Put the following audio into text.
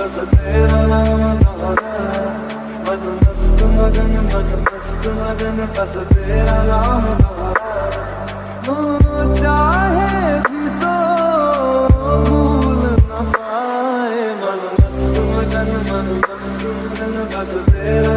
बस तेरा नाम दोहराए, मन मस्त मगन मन मस्त मगन बस तेरा नाम दोहराए। चाहे भी तो भूल न पाए, मन मस्त मगन बस तेरा